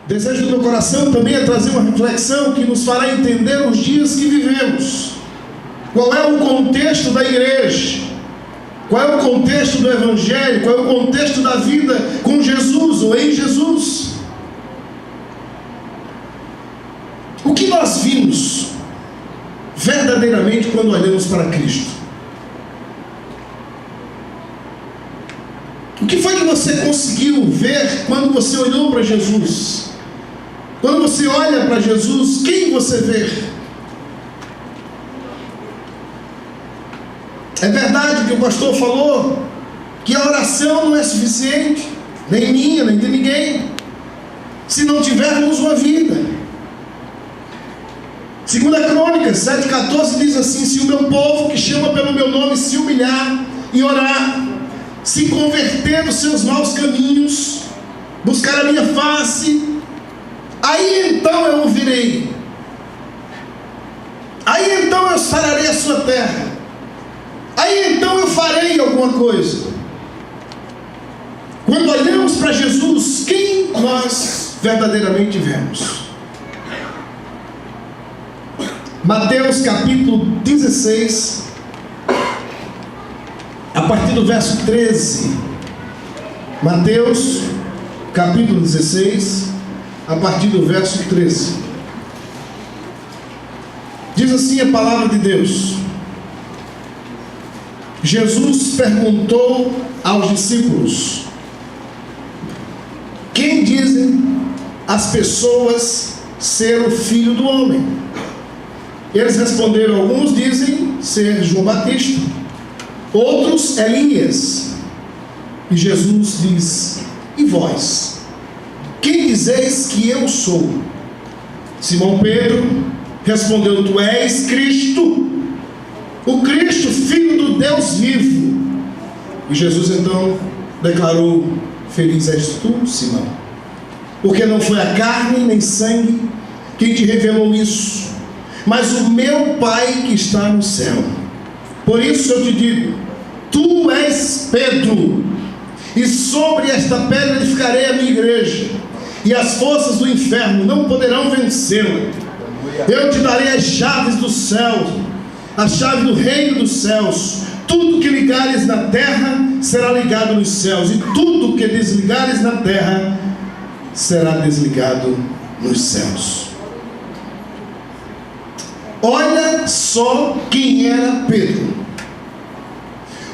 Desejo do meu coração também é trazer uma reflexão que nos fará entender os dias que vivemos. Qual é o contexto da igreja? Qual é o contexto do evangelho? Qual é o contexto da vida com Jesus ou em Jesus? O que nós vimos verdadeiramente quando olhamos para Cristo? O que foi que você conseguiu ver quando você olhou para Jesus? Quando você olha para Jesus, quem você vê? É verdade que o pastor falou que a oração não é suficiente, nem minha, nem de ninguém, se não tivermos uma vida. 2 Crônicas 7,14 diz assim: se o meu povo que chama pelo meu nome se humilhar e orar, se converter dos seus maus caminhos, buscar a minha face, aí então eu ouvirei, aí então eu sararei a sua terra, aí então eu farei alguma coisa. Quando olhamos para Jesus, quem nós verdadeiramente vemos? Mateus capítulo 16, a partir do verso 13. Mateus capítulo 16, a partir do verso 13. Diz assim a palavra de Deus: Jesus perguntou aos discípulos: quem dizem as pessoas ser o Filho do Homem? Eles responderam: alguns dizem ser João Batista, outros Elias. E Jesus diz: e vós? Quem dizeis que eu sou? Simão Pedro respondeu: tu és Cristo, o Cristo, Filho do Deus vivo. E Jesus então declarou: feliz és tu, Simão, porque não foi a carne nem sangue quem te revelou isso, mas o meu Pai que está no céu. Por isso eu te digo: tu és Pedro, e sobre esta pedra edificarei a minha igreja, e as forças do inferno não poderão vencê-la. Eu te darei as chaves do céu, a chave do reino dos céus. Tudo que ligares na terra será ligado nos céus, e tudo que desligares na terra será desligado nos céus. Olha só quem era Pedro.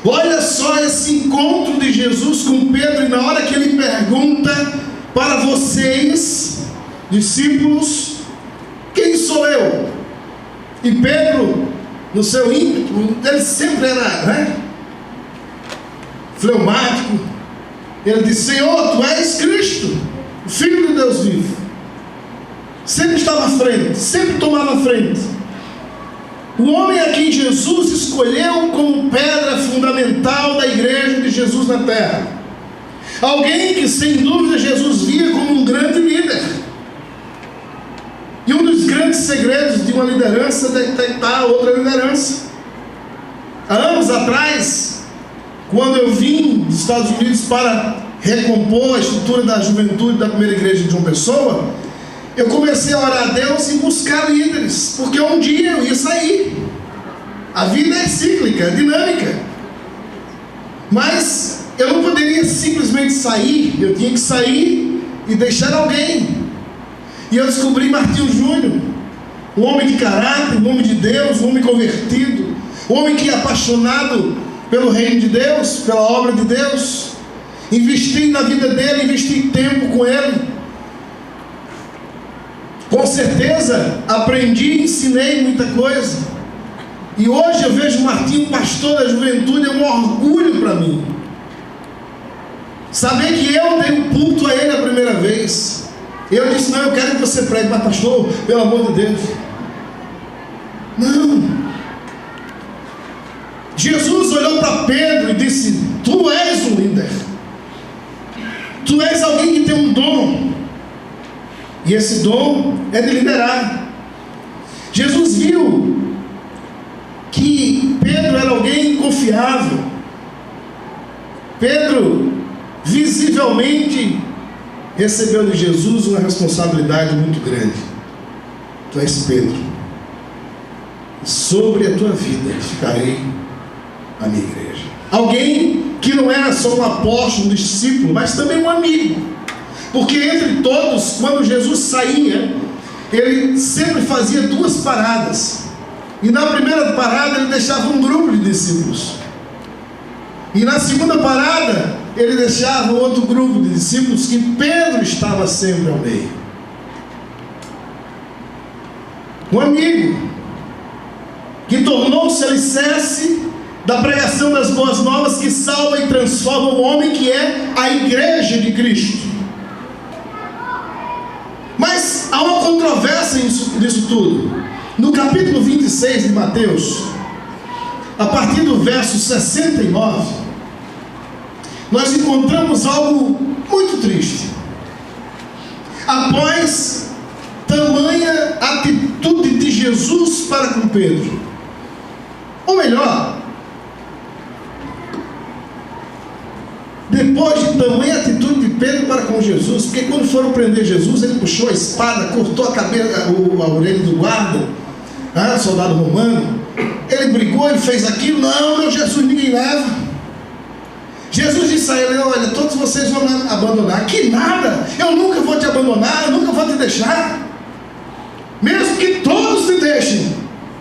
Olha só esse encontro de Jesus com Pedro, e na hora que ele pergunta para vocês, discípulos, quem sou eu? E Pedro, no seu ímpeto, ele sempre era fleumático. Ele disse: Senhor, tu és Cristo, o Filho do Deus vivo. Sempre estava à frente, sempre tomava a frente. O homem a quem Jesus escolheu como pedra fundamental da igreja de Jesus na terra. Alguém que sem dúvida Jesus via como um grande líder. E um dos grandes segredos de uma liderança é detectar outra liderança. Há anos atrás, quando eu vim dos Estados Unidos para recompor a estrutura da juventude da primeira igreja de João Pessoa, eu comecei a orar a Deus e buscar líderes, porque um dia eu ia sair. A vida é cíclica, é dinâmica. Mas eu não poderia simplesmente sair, eu tinha que sair e deixar alguém. E eu descobri Martinho Júnior, um homem de caráter, um homem de Deus, um homem convertido, um homem que é apaixonado pelo reino de Deus, pela obra de Deus. Investi na vida dele, investi tempo com ele. Com certeza aprendi, ensinei muita coisa. E hoje eu vejo o Martinho, pastor da juventude, é um orgulho para mim. Saber que eu dei um púlpito a ele a primeira vez. Eu disse: não, eu quero que você pregue, mas pastor, pelo amor de Deus. Não. Jesus olhou para Pedro e disse: tu és um líder. Tu és alguém que tem um dom. E esse dom é de liderar. Jesus viu que Pedro era alguém confiável. Pedro, visivelmente, recebeu de Jesus uma responsabilidade muito grande. Tu és Pedro, e sobre a tua vida edificarei a minha igreja. Alguém que não era só um apóstolo, um discípulo, mas também um amigo, porque entre todos, quando Jesus saía, ele sempre fazia 2 paradas, e na primeira parada ele deixava um grupo de discípulos, e na segunda parada ele deixava outro grupo de discípulos, que Pedro estava sempre ao meio. Um amigo que tornou-se alicerce da pregação das boas novas, que salva e transforma o homem, que é a igreja de Cristo. Mas há uma controvérsia nisso tudo. No capítulo 26 de Mateus, a partir do verso 69, nós encontramos algo muito triste. Após tamanha atitude de Jesus para com Pedro, ou melhor, depois de tamanha atitude de Pedro para com Jesus, porque quando foram prender Jesus, ele puxou a espada, cortou a cabeça, a orelha do guarda, soldado romano. Ele brigou, ele fez aquilo. Não, meu Jesus, ninguém leva. Jesus disse a ele: olha, todos vocês vão me abandonar. Que nada, eu nunca vou te abandonar, eu nunca vou te deixar. Mesmo que todos te deixem,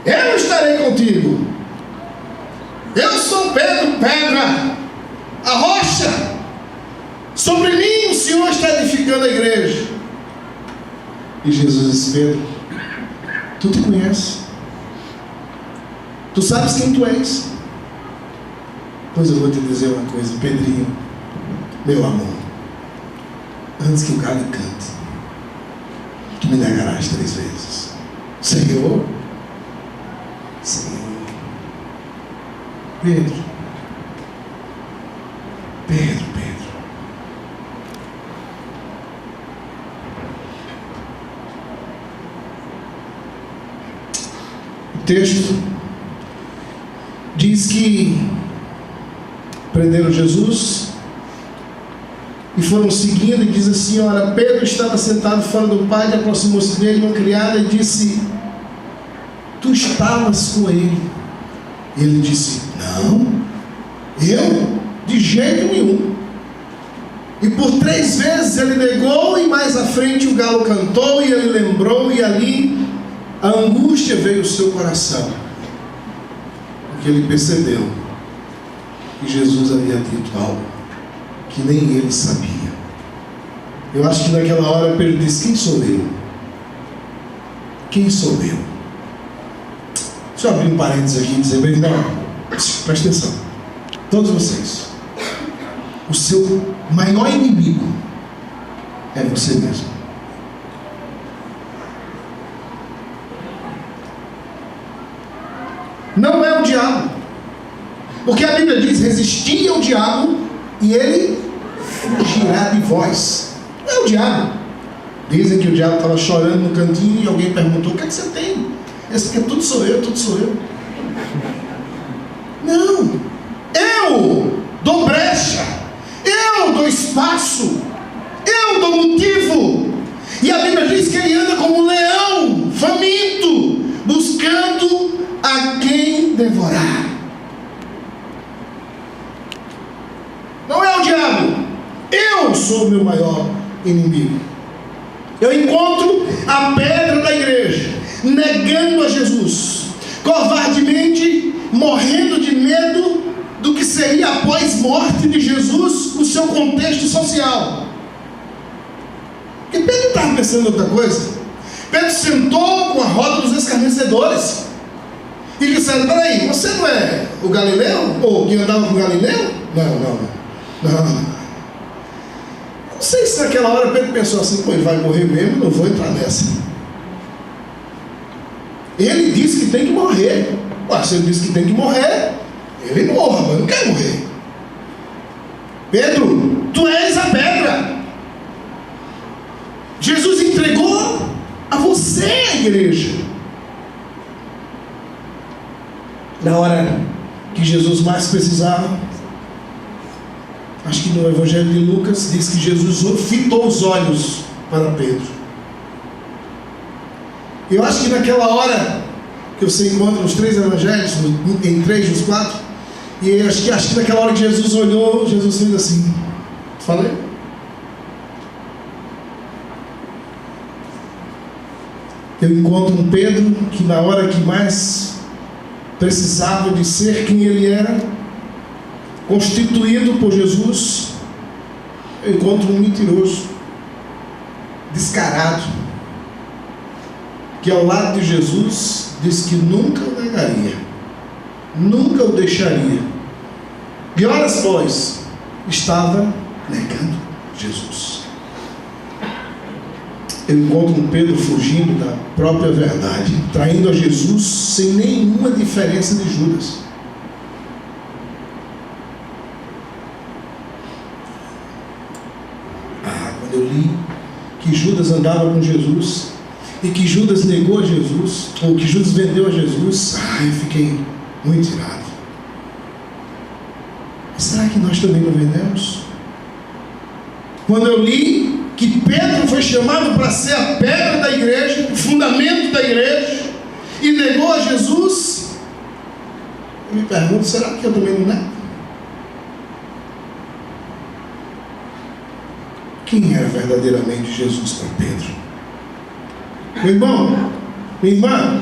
eu estarei contigo. Eu sou Pedro, pedra, a rocha. Sobre mim o Senhor está edificando a igreja. E Jesus disse: Pedro, tu te conheces, tu sabes quem tu és. Pois eu vou te dizer uma coisa, Pedrinho, meu amor, antes que o galho cante, tu me negarás 3 vezes. Senhor, Senhor. Pedro, o texto diz que prenderam Jesus e foram seguindo, e diz assim: ora, Pedro estava sentado fora do pátio, aproximou-se dele uma criada e disse: tu estavas com ele? Ele disse: não, eu de jeito nenhum. E por 3 vezes ele negou, e mais à frente o galo cantou, e ele lembrou, e ali a angústia veio ao seu coração, porque ele percebeu que Jesus havia dito algo que nem ele sabia. Eu acho que naquela hora Pedro disse: quem sou eu? Quem sou eu? Deixa eu abrir um parênteses aqui e dizer: bem, não, presta atenção, todos vocês, o seu maior inimigo é você mesmo. Não é o diabo, porque a Bíblia diz: resisti ao diabo e ele fugirá de vós. Não é o diabo. Dizem que o diabo estava chorando no cantinho e alguém perguntou: o que é que você tem? Esse porque tudo sou eu, tudo sou eu. Não, eu dou brecha, eu dou espaço, eu dou motivo. E a Bíblia diz que ele anda como um leão faminto, buscando a quem devorar. Não é o diabo, eu sou o meu maior inimigo. Eu encontro a pedra da igreja negando a Jesus, covardemente, morrendo de medo do que seria após morte de Jesus, o seu contexto social. Porque Pedro estava pensando em outra coisa. Pedro sentou com a roda dos escarnecedores e disseram: peraí, você não é o Galileu? Ou que andava com o Galileu? Não. Não sei se naquela hora Pedro pensou assim: pô, ele vai morrer mesmo, não vou entrar nessa. Ele disse que tem que morrer. Se ele disse que tem que morrer, ele morra, mas não quer morrer. Pedro, tu és a pedra. Jesus entregou a você a igreja. Na hora que Jesus mais precisava, acho que no Evangelho de Lucas, diz que Jesus fitou os olhos para Pedro. Eu acho que naquela hora que você encontra nos 3 evangelhos, em 3 dos 4, e acho que naquela hora que Jesus olhou, Jesus fez assim. Falei? Eu encontro um Pedro que na hora que mais precisava de ser quem ele era, constituído por Jesus, eu encontro um mentiroso, descarado, que ao lado de Jesus disse que nunca o negaria, nunca o deixaria. E horas após, estava negando Jesus. Eu encontro um Pedro fugindo da própria verdade, traindo a Jesus sem nenhuma diferença de Judas. Quando eu li que Judas andava com Jesus e que Judas negou a Jesus, ou que Judas vendeu a Jesus, eu fiquei muito irado. Será que nós também não vendemos? Quando eu li que Pedro foi chamado para ser a pedra da igreja, o fundamento da igreja, e negou a Jesus, eu me pergunto, será que eu também não nego? Quem era verdadeiramente Jesus para Pedro? Meu irmão, minha irmã,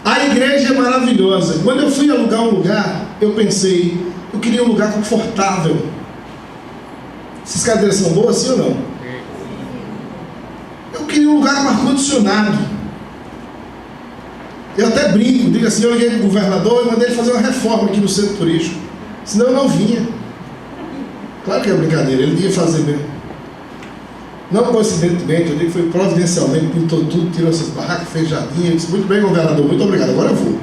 a igreja é maravilhosa. Quando eu fui alugar um lugar, eu pensei, eu queria um lugar confortável. Essas cadeiras são boas, sim ou não? Eu queria um lugar com ar-condicionado. Eu até brinco, digo assim, eu liguei para o governador e mandei ele fazer uma reforma aqui no centro turístico. Senão eu não vinha. Claro que é brincadeira, ele ia fazer mesmo. Não coincidentemente, eu digo que foi providencialmente, pintou tudo, tirou essas barracas, fez jardim. Eu disse, muito bem, governador, muito obrigado, agora eu vou.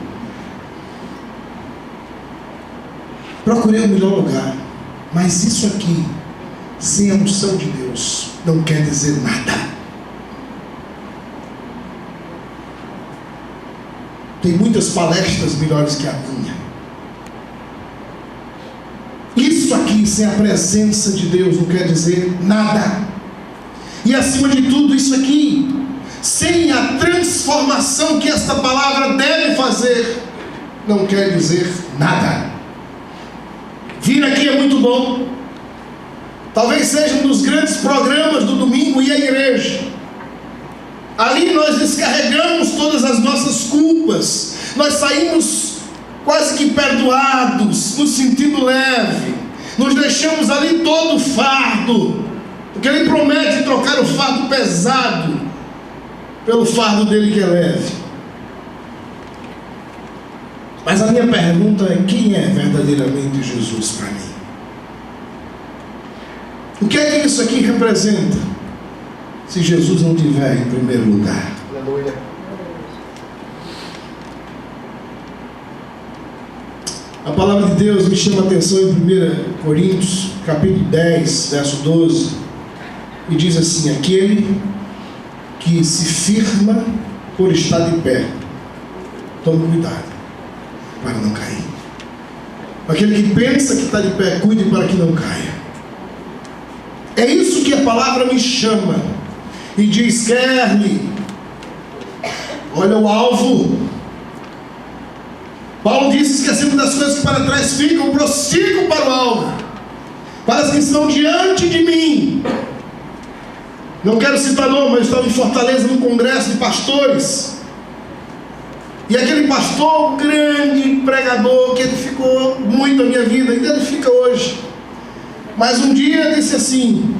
Procurei o melhor lugar, mas isso aqui, sem a unção de Deus, não quer dizer nada. Tem muitas palestras melhores que a minha. Isso aqui, sem a presença de Deus, não quer dizer nada. E acima de tudo, isso aqui, sem a transformação que esta palavra deve fazer, não quer dizer nada. Vir aqui é muito bom. Talvez seja um dos grandes programas do domingo e a igreja. Ali nós descarregamos todas as nossas culpas. Nós saímos quase que perdoados, no sentido leve. Nos deixamos ali todo o fardo. Porque ele promete trocar o fardo pesado pelo fardo dele que é leve. Mas a minha pergunta é, quem é verdadeiramente Jesus para mim? O que é que isso aqui representa? Se Jesus não estiver em primeiro lugar. Aleluia. A palavra de Deus me chama a atenção em 1 Coríntios, capítulo 10, verso 12. E diz assim, aquele que se firma por estar de pé, tome cuidado para não cair. Aquele que pensa que está de pé, cuide para que não caia. É isso que a palavra me chama. E diz, quer-me, olha o alvo. Paulo disse, esquecendo das coisas que para trás ficam, prossigo para o alvo, para as que estão diante de mim. Não quero citar nome, mas eu estava em Fortaleza num congresso de pastores. E aquele pastor, um grande pregador, que edificou muito a minha vida, ainda edifica hoje. Mas um dia disse assim,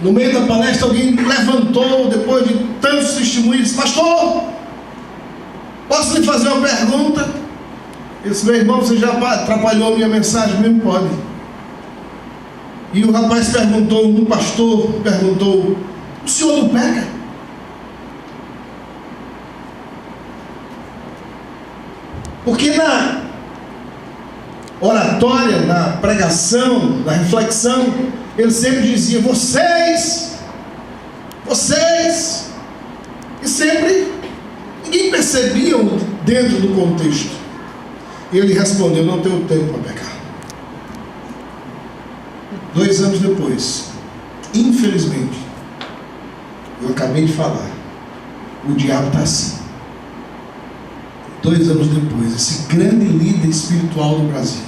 no meio da palestra, alguém levantou, depois de tantos testemunhos, disse, pastor, posso lhe fazer uma pergunta? Eu disse, meu irmão, você já atrapalhou a minha mensagem? Mesmo pode. E o rapaz perguntou, um pastor perguntou, o senhor não peca? Porque na oratória, na pregação, na reflexão, ele sempre dizia, vocês, e sempre, ninguém percebia dentro do contexto. E ele respondeu, não tenho tempo para pecar. 2 anos depois, infelizmente, eu acabei de falar, o diabo está assim. 2 anos depois, esse grande líder espiritual do Brasil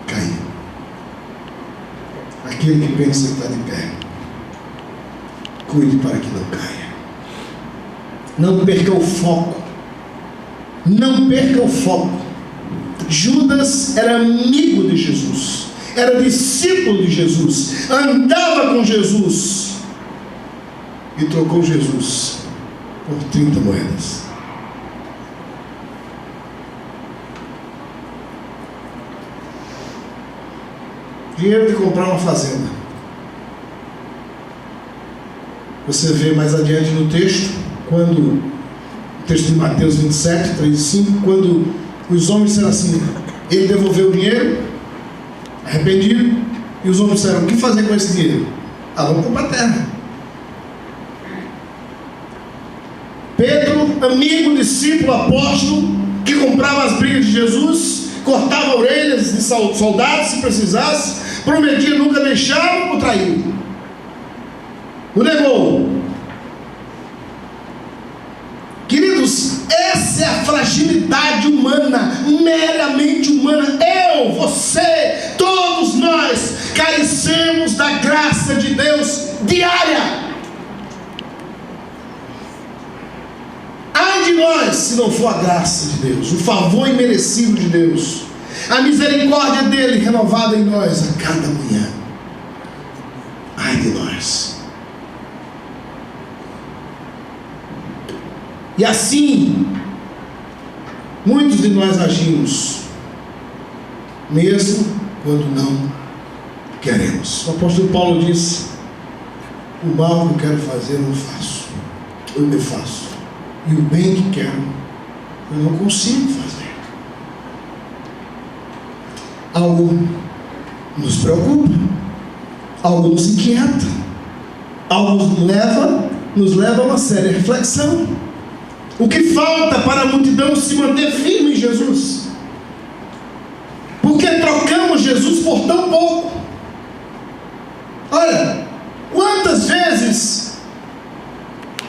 caiu. Aquele que pensa que está de pé, cuide para que não caia. Não perca o foco. Não perca o foco. Judas era amigo de Jesus, era discípulo de Jesus, andava com Jesus e trocou Jesus por 30 moedas. Dinheiro de comprar uma fazenda. Você vê mais adiante no texto, quando o texto de Mateus 27, 3 e 5, quando os homens disseram assim, ele devolveu o dinheiro, arrependido, e os homens disseram, o que fazer com esse dinheiro? Vamos comprar terra. Pedro, amigo, discípulo, apóstolo, que comprava as brigas de Jesus, cortava orelhas de soldados se precisasse, prometia nunca deixá-lo ou traí-lo. O negou. Queridos, essa é a fragilidade humana, meramente humana. Eu, você, todos nós carecemos da graça de Deus diária. Ai de nós, se não for a graça de Deus, o favor imerecido de Deus, a misericórdia dele renovada em nós a cada manhã. Ai de nós. E assim, muitos de nós agimos, mesmo quando não queremos. O apóstolo Paulo disse, o mal que eu quero fazer eu não faço, eu faço. E o bem que quero, eu não consigo fazer. Algo nos preocupa, algo nos inquieta, algo nos leva a uma séria reflexão. O que falta para a multidão se manter firme em Jesus? Porque trocamos Jesus por tão pouco. Olha, quantas vezes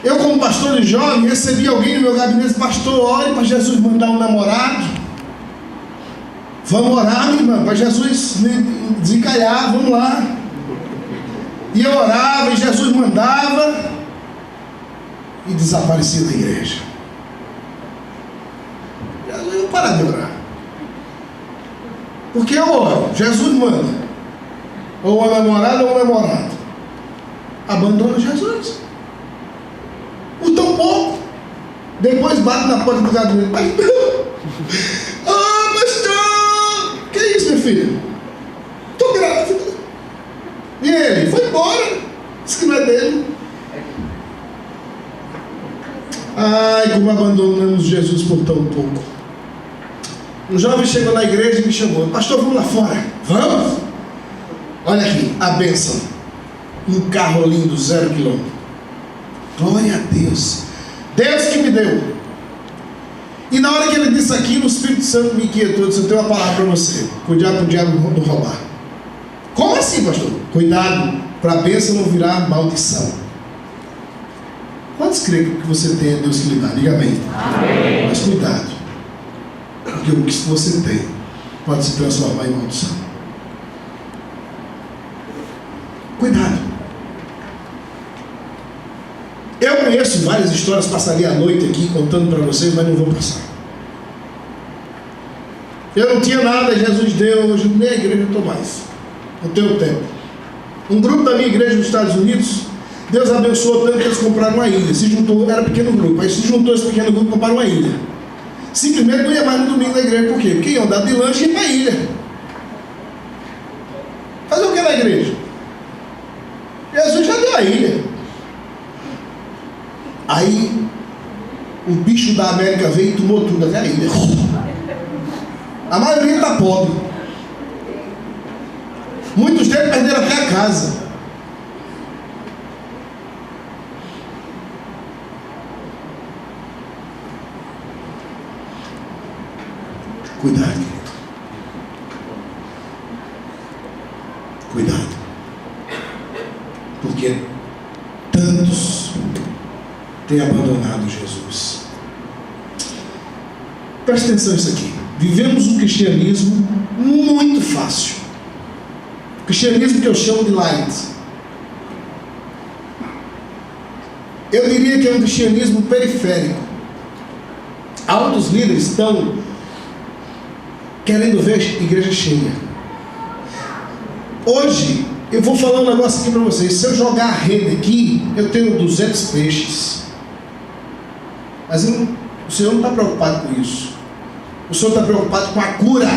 eu, como pastor de jovem, recebi alguém no meu gabinete, pastor, ore para Jesus mandar um namorado. Vamos orar, minha irmã, para Jesus desencalhar, vamos lá. E eu orava, e Jesus mandava, e desaparecia da igreja. Jesus não para de orar. Porque eu oro, Jesus manda. Ou uma namorada ou um namorado. Abandona Jesus. Por tão pouco. Depois bate na porta do gabinete. Pastor! Pastor! Que isso, minha filha? Estou grávida. E ele? Foi embora. Disse que não é dele. Ai, como abandonamos Jesus por tão pouco. Um jovem chegou na igreja e me chamou. Pastor, vamos lá fora. Vamos? Olha aqui, a bênção. Um carro lindo, 0 quilômetro. Glória a Deus. Deus que me deu. E na hora que ele disse aquilo, o Espírito Santo me inquietou. Disse, eu tenho uma palavra para você. Cuidado para o diabo não roubar. Como assim, pastor? Cuidado para a bênção não virar maldição. Quantos creem que você tem é Deus que lhe dá? Diga amém. Amém. Mas cuidado. Porque o que você tem pode se transformar em maldição. Cuidado. Eu conheço várias histórias, passaria a noite aqui contando para vocês, mas não vou passar. Eu não tinha nada, Jesus deu, hoje nem a igreja eu estou mais. Não tenho tempo. Um grupo da minha igreja nos Estados Unidos, Deus abençoou tanto que eles compraram uma ilha. Se juntou, era pequeno grupo. Aí se juntou esse pequeno grupo e compraram uma ilha. Simplesmente não ia mais no domingo na igreja. Por quê? Porque iam andar de lanche e ia para a ilha. Fazer o que na igreja? Jesus já deu a ilha. Aí o bicho da América veio e tomou tudo, até a ilha. A maioria está pobre. Muitos deles perderam até a casa. Cuidado, querido. Cuidado. Porque tantos têm abandonado Jesus. Preste atenção nisso aqui. Vivemos um cristianismo muito fácil. Cristianismo que eu chamo de light. Eu diria que é um cristianismo periférico. Altos líderes estão querendo ver a igreja cheia. Hoje, eu vou falar um negócio aqui para vocês. Se eu jogar a rede aqui, eu tenho 200 peixes. Mas o Senhor não está preocupado com isso. O Senhor está preocupado com a cura.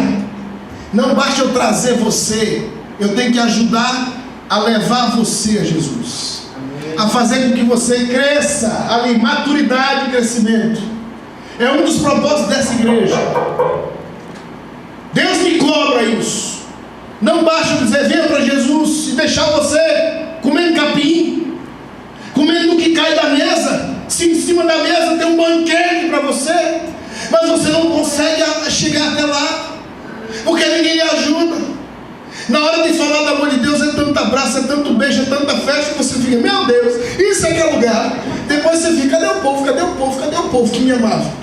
Não basta eu trazer você, eu tenho que ajudar a levar você a Jesus. A fazer com que você cresça ali, maturidade e crescimento. É um dos propósitos dessa igreja. Deus me cobra isso. Não basta dizer, venha para Jesus e deixar você comendo capim, comendo o que cai da mesa. Se em cima da mesa tem um banquete para você, mas você não consegue chegar até lá, porque ninguém lhe ajuda. Na hora de falar do amor de Deus, é tanto abraço, é tanto beijo, é tanta festa, que você fica, meu Deus, isso é que é lugar. Depois você fica, cadê o povo, cadê o povo, cadê o povo que me amava?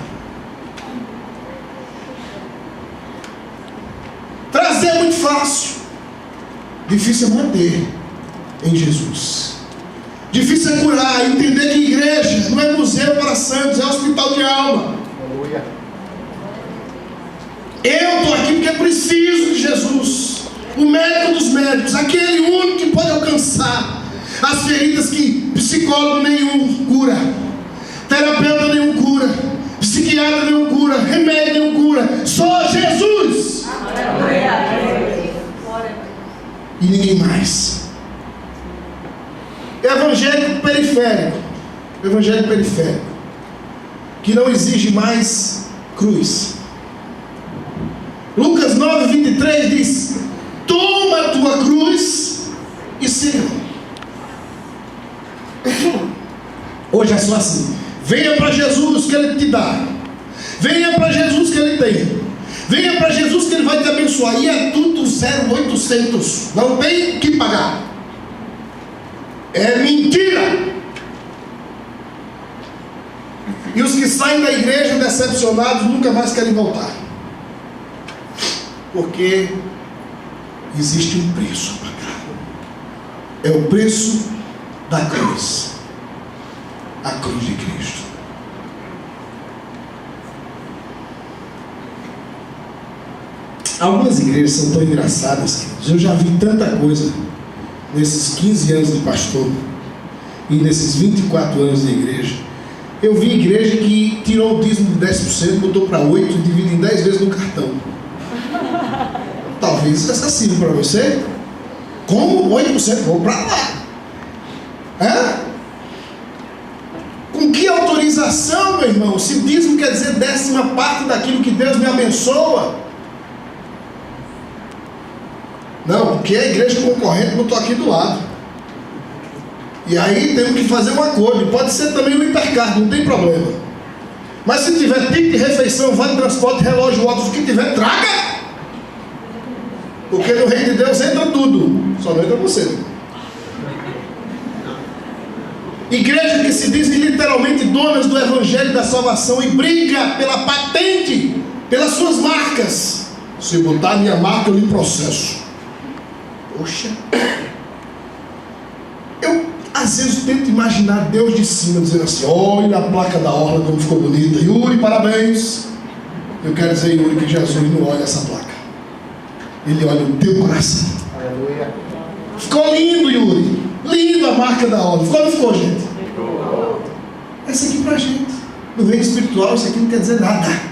Trazer é muito fácil, difícil é manter em Jesus. Difícil é curar, entender que igreja não é museu para santos, é hospital de alma. Eu estou aqui porque preciso de Jesus, o médico dos médicos, aquele único que pode alcançar as feridas que psicólogo nenhum cura, terapeuta nenhum cura, psiquiatra nenhum cura, remédio nenhum cura, só Jesus. E ninguém mais. Evangélico periférico, que não exige mais cruz. Lucas 9:23 diz: toma a tua cruz e siga. Hoje é só assim. Venha para Jesus que Ele te dá. Venha para Jesus que Ele tem. Venha para Jesus que Ele vai te abençoar. E é tudo 0,800. Não tem que pagar. É mentira. E os que saem da igreja decepcionados nunca mais querem voltar. Porque existe um preço a pagar. É o preço da cruz. A cruz de Cristo. Algumas igrejas são tão engraçadas, queridos. Eu já vi tanta coisa nesses 15 anos de pastor e nesses 24 anos de igreja. Eu vi igreja que tirou o dízimo de 10%, botou para 8% e divide em 10 vezes no cartão. Talvez isso seja acessível para você. Como 8%? Vou para lá. Com que autorização, meu irmão? Se dízimo quer dizer 10ª parte daquilo que Deus me abençoa. Não, porque a igreja concorrente botou aqui do lado. E aí temos que fazer um acordo. Pode ser também um hipercard, não tem problema. Mas se tiver ticket de refeição, vale transporte, relógio, óculos, o que tiver, traga. Porque no reino de Deus entra tudo, só não entra você. Igreja que se dizem literalmente donas do evangelho da salvação e briga pela patente, pelas suas marcas. Se botar minha marca, eu lhe processo. Poxa. Eu às vezes tento imaginar Deus de cima dizendo assim: olha a placa da orla como ficou bonita, Yuri, parabéns. Eu quero dizer, Yuri, que Jesus não olha essa placa. Ele olha o teu coração. Aleluia. Ficou lindo, Yuri. Lindo a marca da obra. Ficou ou não ficou, gente? Ficou. Essa aqui pra gente. No reino espiritual, isso aqui não quer dizer nada.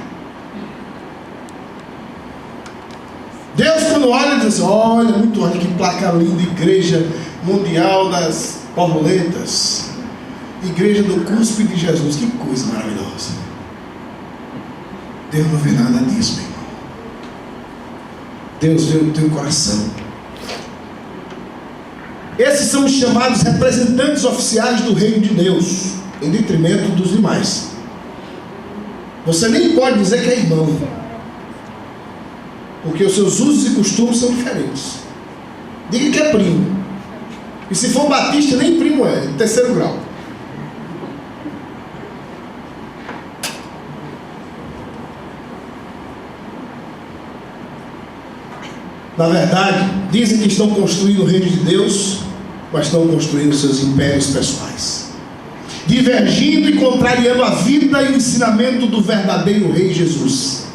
Deus, quando olha, diz assim: olha, muito, olha que placa linda. Igreja Mundial das Borboletas. Igreja do Cuspe de Jesus. Que coisa maravilhosa. Deus não vê nada disso, meu irmão. Deus vê o teu coração. Esses são os chamados representantes oficiais do reino de Deus, em detrimento dos demais. Você nem pode dizer que é irmão, porque os seus usos e costumes são diferentes. Diga que é primo. E se for batista, nem primo é, terceiro grau. Na verdade, dizem que estão construindo o reino de Deus, mas estão construindo seus impérios pessoais, divergindo e contrariando a vida e o ensinamento do verdadeiro Rei Jesus,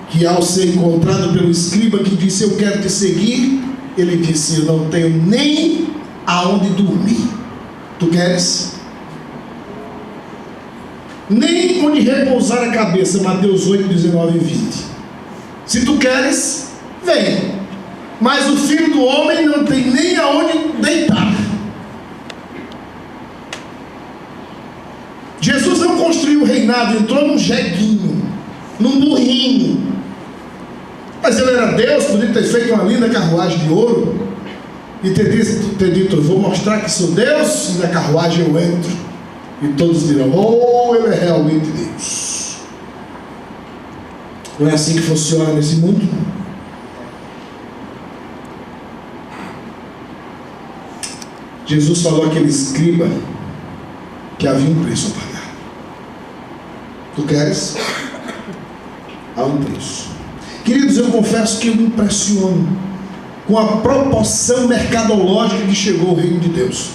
que ao ser encontrado pelo escriba que disse: eu quero te seguir, ele disse: eu não tenho nem aonde dormir. Tu queres? Nem onde repousar a cabeça. Mateus 8, 19 e 20. Se tu queres, vem. Mas o Filho do Homem não tem nem aonde deitar. Jesus não construiu o reinado, entrou num jeguinho, num burrinho. Mas ele era Deus, podia ter feito uma linda carruagem de ouro e ter dito: vou mostrar que sou Deus, e na carruagem eu entro. E todos dirão: oh, ele é realmente Deus. Não é assim que funciona nesse mundo? Jesus falou àquele escriba que havia um preço a pagar. Tu queres? Há um preço. Queridos, eu confesso que eu me impressiono com a proporção mercadológica que chegou ao reino de Deus.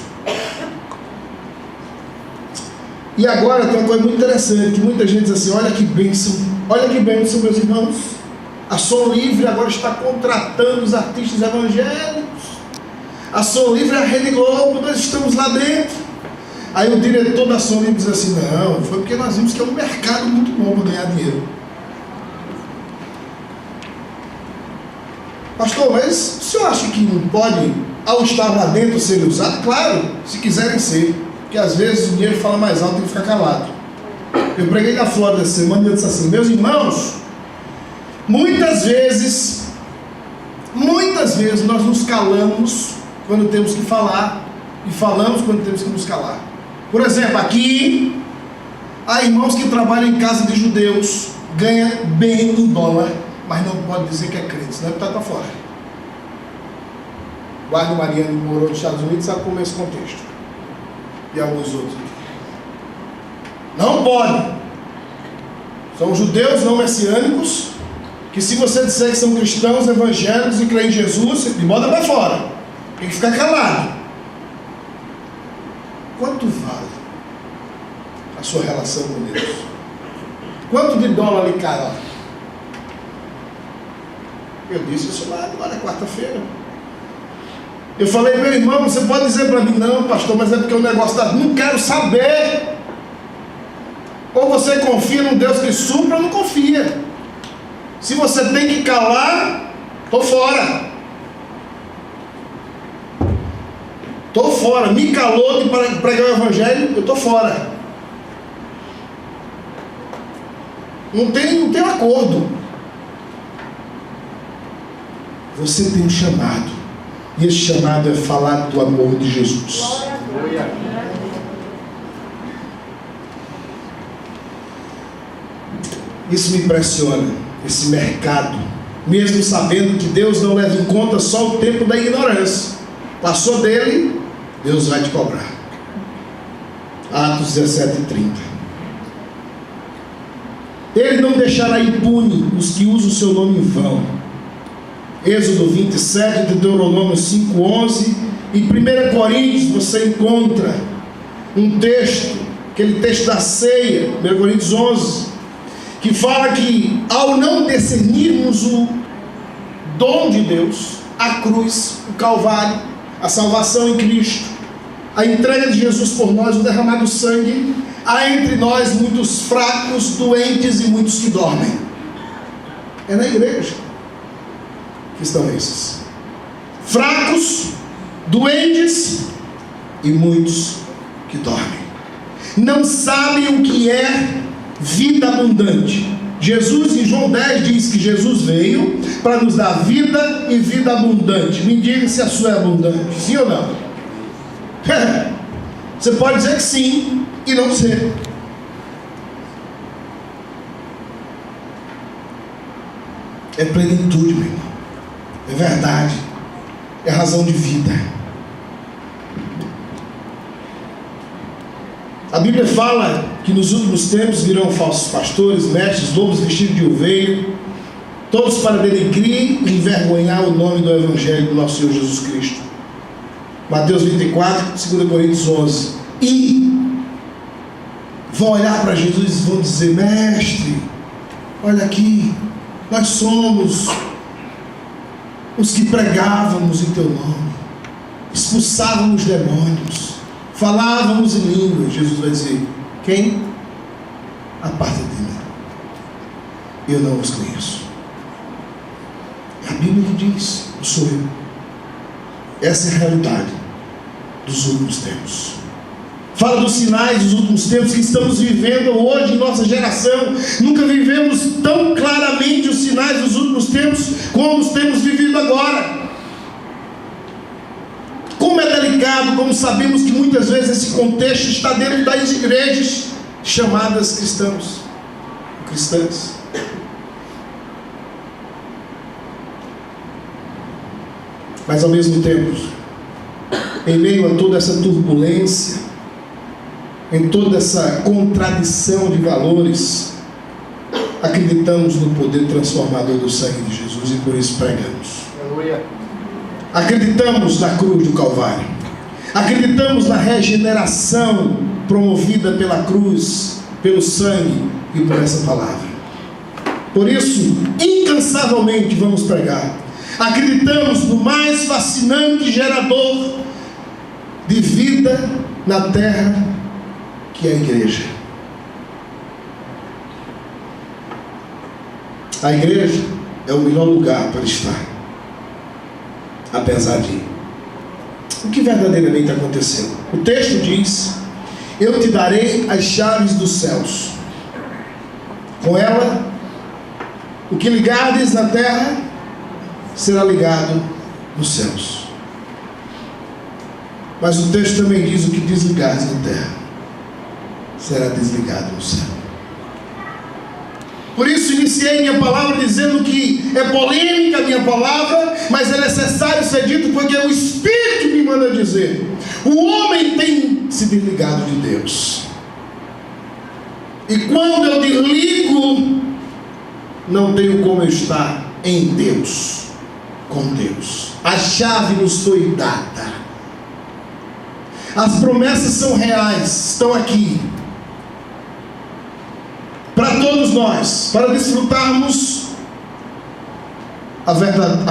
E agora tem uma coisa muito interessante, que muita gente diz assim: olha que bênção, meus irmãos, a Som Livre agora está contratando os artistas evangélicos. A Som Livre é a Rede Globo, nós estamos lá dentro. Aí o diretor da Som Livre diz assim: não, foi porque nós vimos que é um mercado muito bom para ganhar dinheiro. Pastor, mas o senhor acha que não pode, ao estar lá dentro, ser usado? Claro, se quiserem ser, porque às vezes o dinheiro fala mais alto e tem que ficar calado. Eu preguei na Flórida essa semana e eu disse assim: meus irmãos, muitas vezes nós nos calamos quando temos que falar, e falamos quando temos que nos calar. Por exemplo, aqui há irmãos que trabalham em casa de judeus, ganham bem em dólar, mas não pode dizer que é crente, senão está para fora. O Guarda Mariano morou nos Estados Unidos, sabe como é esse contexto. E alguns outros. Não pode. São judeus não messiânicos, que se você disser que são cristãos evangélicos e creem em Jesus, de bota para fora. Tem que ficar calado. Quanto vale a sua relação com Deus? Quanto de dólar lhe cai lá? Eu disse isso lá agora, quarta-feira. Eu falei: meu irmão, você pode dizer para mim: não, pastor, mas é porque o negócio está... Não quero saber. Ou você confia num Deus que supra, ou não confia. Se você tem que calar, estou fora. Estou fora. Me calou de pregar o evangelho, eu estou fora. Não tem acordo. Você tem um chamado, e esse chamado é falar do amor de Jesus. Isso me impressiona, esse mercado, mesmo sabendo que Deus não leva em conta só o tempo da ignorância. Passou dele, Deus vai te cobrar. Atos 17:30. Ele não deixará impune os que usam o seu nome em vão. Êxodo 27, Deuteronômio 5:11 e 1 Coríntios você encontra um texto, aquele texto da ceia, 1 Coríntios 11, que fala que ao não discernirmos o dom de Deus, a cruz, o Calvário, a salvação em Cristo, a entrega de Jesus por nós, o derramado sangue, há entre nós muitos fracos, doentes e muitos que dormem. É na igreja que estão esses fracos, doentes e muitos que dormem. Não sabem o que é vida abundante. Jesus em João 10 diz que Jesus veio para nos dar vida e vida abundante. Me diga se a sua é abundante, sim ou não? Você pode dizer que sim e não ser. É plenitude, meu irmão. é verdade, é razão de vida. A Bíblia fala que nos últimos tempos virão falsos pastores, mestres, lobos vestidos de ovelha, todos para denegrir e envergonhar o nome do Evangelho do nosso Senhor Jesus Cristo. Mateus 24, 2 Coríntios 11. E vão olhar para Jesus e vão dizer: mestre, olha aqui, nós somos os que pregávamos em teu nome, expulsávamos demônios, falávamos em línguas. Jesus vai dizer: quem? Aparta de mim, eu não os conheço. É a Bíblia que diz, não sou eu. Essa é a realidade dos últimos tempos. Fala dos sinais dos últimos tempos que estamos vivendo hoje em nossa geração. Nunca vivemos tão claramente os sinais dos últimos tempos como os temos vivido agora. Como é delicado, como sabemos que muitas vezes esse contexto está dentro das igrejas chamadas cristãs. Mas ao mesmo tempo, em meio a toda essa turbulência, em toda essa contradição de valores, acreditamos no poder transformador do sangue de Jesus e por isso pregamos. Aleluia. Acreditamos na cruz do Calvário, acreditamos na regeneração promovida pela cruz, pelo sangue e por essa palavra. Por isso, incansavelmente vamos pregar. Acreditamos no mais fascinante gerador de vida na terra, que é a igreja. A igreja é o melhor lugar para estar, apesar de o que verdadeiramente aconteceu. O texto diz: eu te darei as chaves dos céus, com ela o que ligares na terra será ligado nos céus. Mas o texto também diz: o que desligares na terra será desligado no céu. Por isso iniciei minha palavra dizendo que é polêmica a minha palavra, mas é necessário ser dito porque o Espírito me manda dizer. O homem tem se desligado de Deus, e quando eu desligo, não tenho como eu estar em Deus, com Deus. A chave nos foi dada, as promessas são reais, estão aqui para todos nós, para desfrutarmos a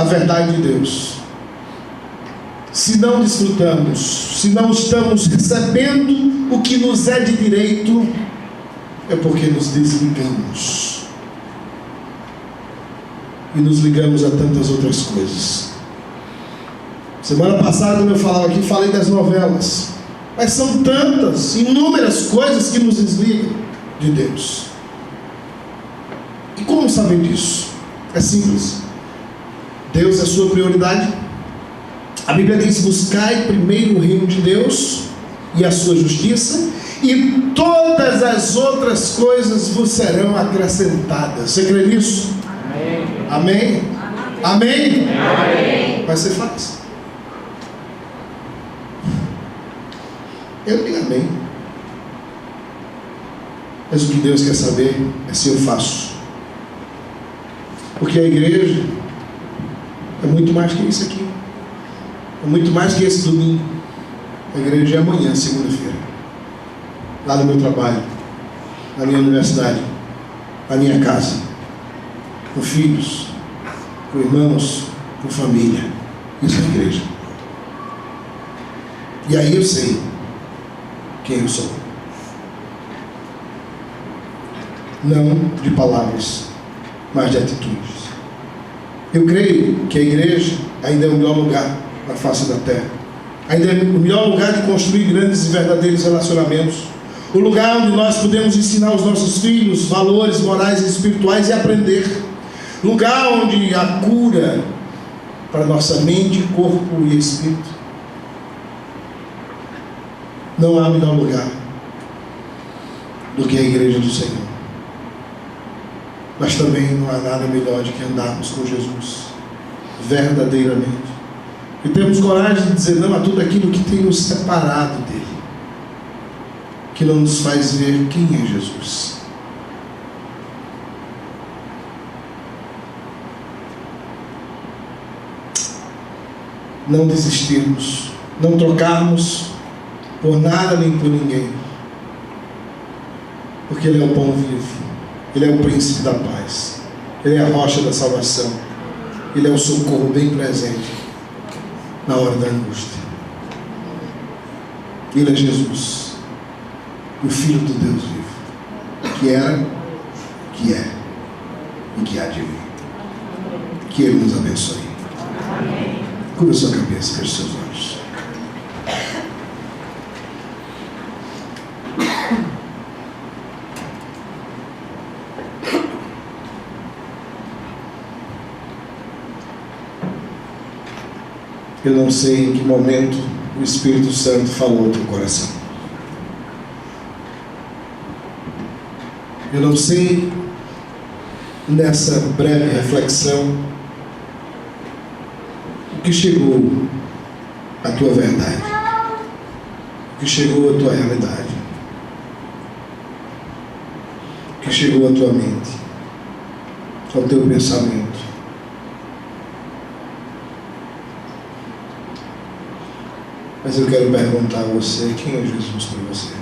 verdade de Deus. Se não desfrutamos, se não estamos recebendo o que nos é de direito, é porque nos desligamos e nos ligamos a tantas outras coisas. Semana passada, quando eu falava aqui, falei das novelas, mas são tantas, inúmeras coisas que nos desligam de Deus. E como saber disso? É simples. Deus é a sua prioridade. A Bíblia diz: buscai primeiro o reino de Deus e a sua justiça, e todas as outras coisas vos serão acrescentadas. Você crê nisso? Amém? Amém? Amém? Amém. Vai ser fácil. Eu digo amém. Mas o que Deus quer saber é se eu faço. Porque a igreja é muito mais que isso aqui. É muito mais que esse domingo. A igreja é amanhã, segunda-feira. Lá no meu trabalho, na minha universidade, na minha casa, com filhos, com irmãos, com família. Isso é a igreja. E aí eu sei quem eu sou. Não de palavras, mas de atitudes. Eu creio que a igreja ainda é o melhor lugar na face da terra. Ainda é o melhor lugar de construir grandes e verdadeiros relacionamentos. O lugar onde nós podemos ensinar aos nossos filhos valores morais e espirituais e aprender. Lugar onde há cura para nossa mente, corpo e espírito. Não há melhor lugar do que a igreja do Senhor. Mas também não há nada melhor do que andarmos com Jesus. verdadeiramente. E temos coragem de dizer não a tudo aquilo que tem nos separado dele, que não nos faz ver quem é Jesus. Não desistirmos, não trocarmos por nada nem por ninguém, porque Ele é o pão vivo, Ele é o príncipe da paz, Ele é a rocha da salvação, Ele é o socorro bem presente na hora da angústia. Ele é Jesus, o Filho do Deus vivo, que era, que é e que há de vir. Que Ele nos abençoe. Cubra sua cabeça, feche seus olhos. Eu não sei em que momento o Espírito Santo falou ao teu coração. Eu não sei, nessa breve reflexão, o que chegou à tua verdade, o que chegou à tua realidade, o que chegou à tua mente, ao teu pensamento. Mas eu quero perguntar a você, quem é Jesus para você?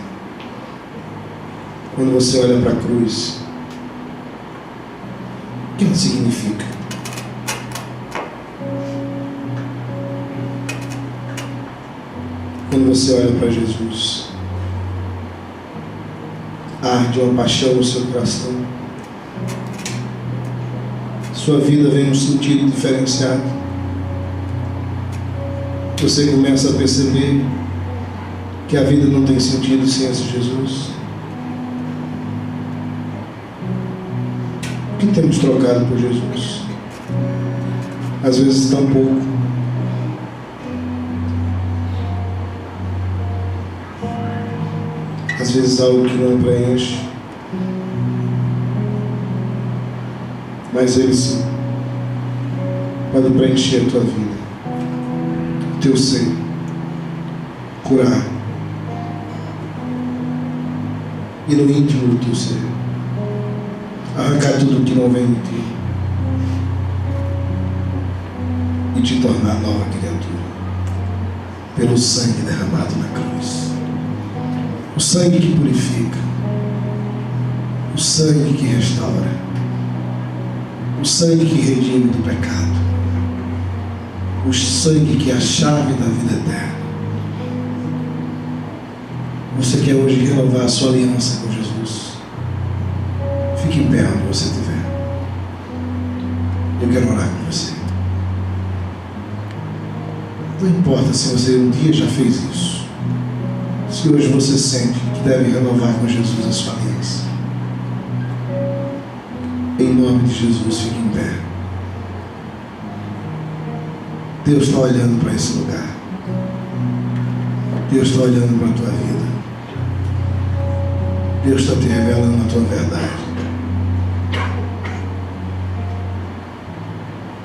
Quando você olha para a cruz, o que ela significa? Quando você olha para Jesus, arde uma paixão no seu coração, sua vida vem num sentido diferenciado. Você começa a perceber que a vida não tem sentido sem esse Jesus. O que temos trocado por Jesus? Às vezes tão pouco. Às vezes algo que não preenche. Mas Ele sim pode preencher a tua vida, o teu ser, curar, e no íntimo do teu ser arrancar tudo que não vem de ti e te tornar nova criatura pelo sangue derramado na cruz. O sangue que purifica, o sangue que restaura, o sangue que redime do pecado, o sangue que é a chave da vida eterna. Você quer hoje renovar a sua aliança com Jesus? Fique em pé onde você estiver. Eu quero orar com você. Não importa se você um dia já fez isso, se hoje você sente que deve renovar com Jesus a sua aliança, em nome de Jesus, fique em pé. Deus está olhando para esse lugar. Deus está olhando para a tua vida. Deus está te revelando a tua verdade.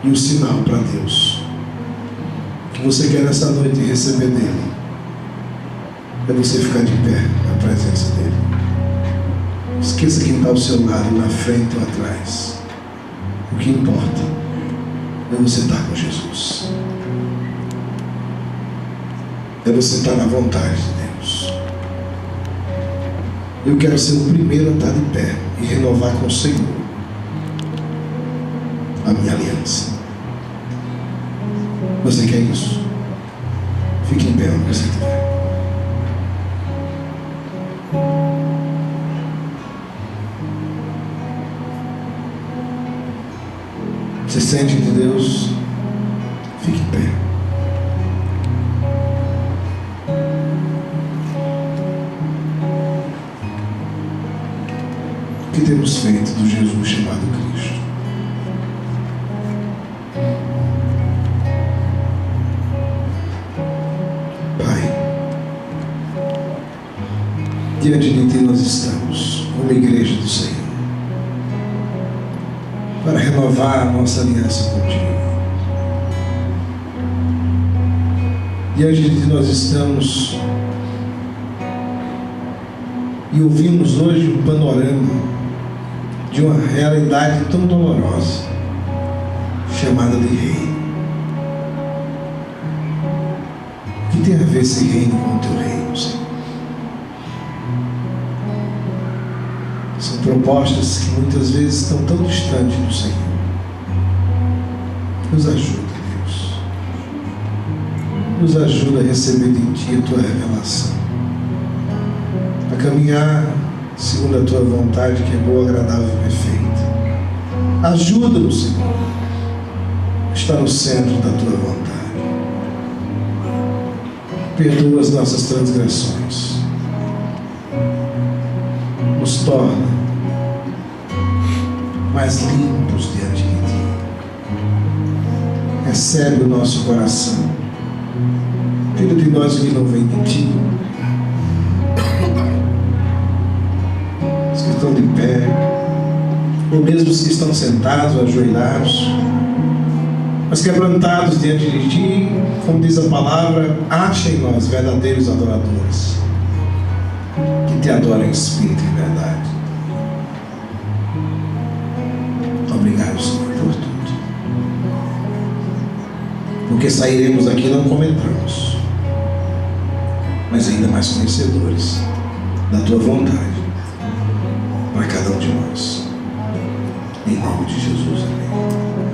E o sinal para Deus que você quer nessa noite receber dele é você ficar de pé na presença dele. Esqueça quem está ao seu lado, na frente ou atrás. O que importa é você estar com Jesus. É você estar na vontade de Deus. Eu quero ser o primeiro a estar de pé e renovar com o Senhor a minha aliança. Você quer isso? Fique em pé onde você estiver. Você sente de Deus? Fique em pé. O que temos feito do Jesus chamado Cristo? Pai, diante de Ti nós estamos, como igreja do Senhor, para renovar a nossa aliança contigo. Diante de Ti nós estamos e ouvimos hoje um panorama de uma realidade tão dolorosa, chamada de reino. O que tem a ver esse reino com o Teu reino, Senhor? São propostas que muitas vezes estão tão distantes do Senhor. Nos ajuda, Deus. Nos ajuda a receber de Ti a Tua revelação, a caminhar segundo a Tua vontade, que é boa, agradável e perfeita. Ajuda-nos, Senhor, a estar no centro da Tua vontade. Perdoa as nossas transgressões. Nos torna mais limpos diante de Ti. Recebe o nosso coração. Tira de nós o que não vem de Ti. Os que estão de pé, ou mesmo os que estão sentados, ajoelhados, mas quebrantados diante de Ti, como diz a palavra, acha em nós verdadeiros adoradores, que Te adoram em espírito e em verdade. Obrigado, Senhor, por tudo, porque sairemos daqui não como entramos, mas ainda mais conhecedores da Tua vontade para cada um de nós. Em nome de Jesus, amém.